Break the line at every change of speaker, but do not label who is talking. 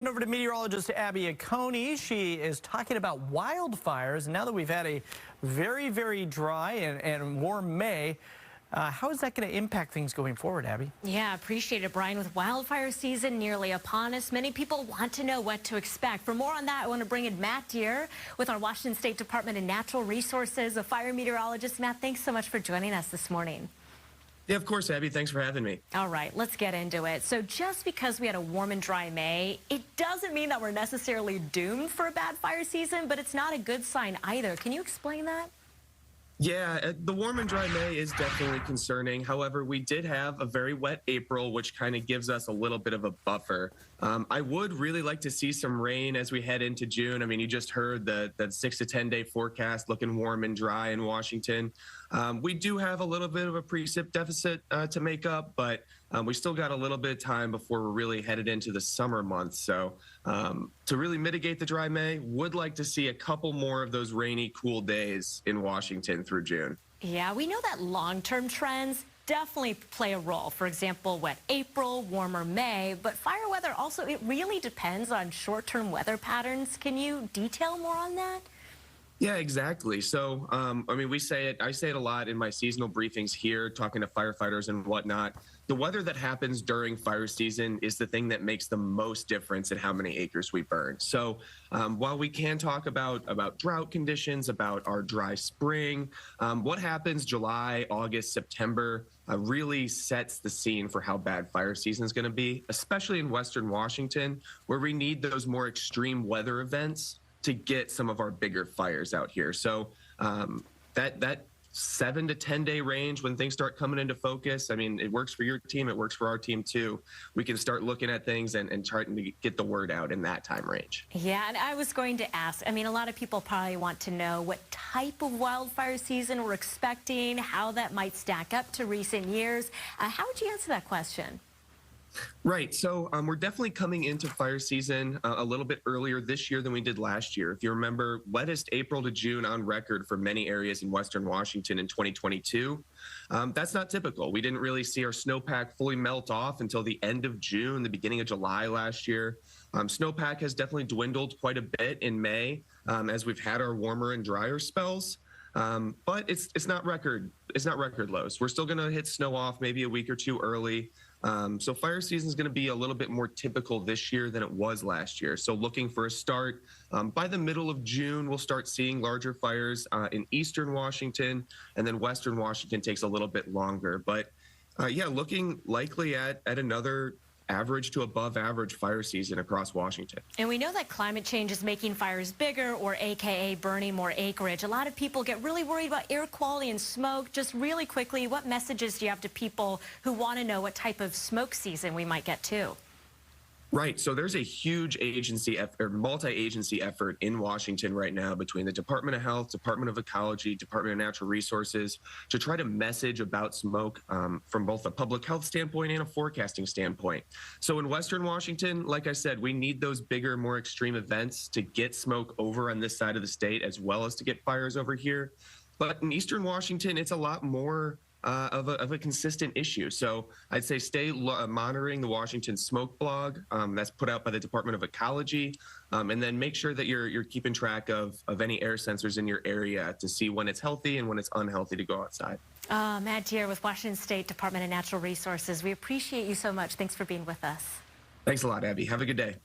Over to meteorologist Abby Coney. She is talking about wildfires. Now that we've had a very, very dry and warm May, how is that going to impact things going forward, Abby?
Yeah, appreciate it, Brian. With wildfire season nearly upon us, many people want to know what to expect. For more on that, I want to bring in Matt Dehr with our Washington State Department of Natural Resources, a fire meteorologist. Matt, thanks so much for joining us this morning.
Yeah, of course, Abby. Thanks for having me.
All right, let's get into it. So just because we had a warm and dry May, it doesn't mean that we're necessarily doomed for a bad fire season, but it's not a good sign either. Can you explain that?
Yeah, the warm and dry May is definitely concerning. However, we did have a very wet April, which kind of gives us a little bit of a buffer. I would really like to see some rain as we head into June. I mean, you just heard that 6 to 10 day forecast looking warm and dry in Washington. We do have a little bit of a precip deficit to make up, but we still got a little bit of time before we're really headed into the summer months. So to really mitigate the dry May, would like to see a couple more of those rainy, cool days in Washington through June.
Yeah, we know that long-term trends definitely play a role. For example, wet April, warmer May, but fire weather also, it really depends on short-term weather patterns. Can you detail more on that?
Yeah, exactly. So, I mean, I say it a lot in my seasonal briefings here, talking to firefighters and whatnot. The weather that happens during fire season is the thing that makes the most difference in how many acres we burn. So while we can talk about drought conditions, about our dry spring, what happens July, August, September really sets the scene for how bad fire season is going to be, especially in Western Washington, where we need those more extreme weather events to get some of our bigger fires out here. So that 7 to 10 day range when things start coming into focus, I mean, it works for your team, it works for our team too. We can start looking at things and trying to get the word out in that time range.
Yeah, and I was going to ask, I mean, a lot of people probably want to know what type of wildfire season we're expecting, how that might stack up to recent years. How would you answer that question?
Right. So we're definitely coming into fire season a little bit earlier this year than we did last year. If you remember, wettest April to June on record for many areas in Western Washington in 2022. That's not typical. We didn't really see our snowpack fully melt off until the end of June, the beginning of July last year. Snowpack has definitely dwindled quite a bit in May as we've had our warmer and drier spells. But it's not record lows. We're still going to hit snow off maybe a week or two early. So fire season is going to be a little bit more typical this year than it was last year. So looking for a start by the middle of June, we'll start seeing larger fires in eastern Washington, and then western Washington takes a little bit longer. But yeah, looking likely at another average to above average fire season across Washington.
And we know that climate change is making fires bigger, or AKA burning more acreage. A lot of people get really worried about air quality and smoke. Just really quickly, what messages do you have to people who want to know what type of smoke season we might get to?
Right. So there's a huge multi-agency effort in Washington right now between the Department of Health, Department of Ecology, Department of Natural Resources to try to message about smoke from both a public health standpoint and a forecasting standpoint. So in Western Washington, like I said, we need those bigger, more extreme events to get smoke over on this side of the state as well as to get fires over here. But in Eastern Washington, it's a lot more of a consistent issue. So I'd say stay monitoring the Washington Smoke blog that's put out by the Department of Ecology, and then make sure that you're keeping track of any air sensors in your area to see when it's healthy and when it's unhealthy to go outside.
Matt Dehr with Washington State Department of Natural Resources. We appreciate you so much. Thanks for being with us.
Thanks a lot, Abby. Have a good day.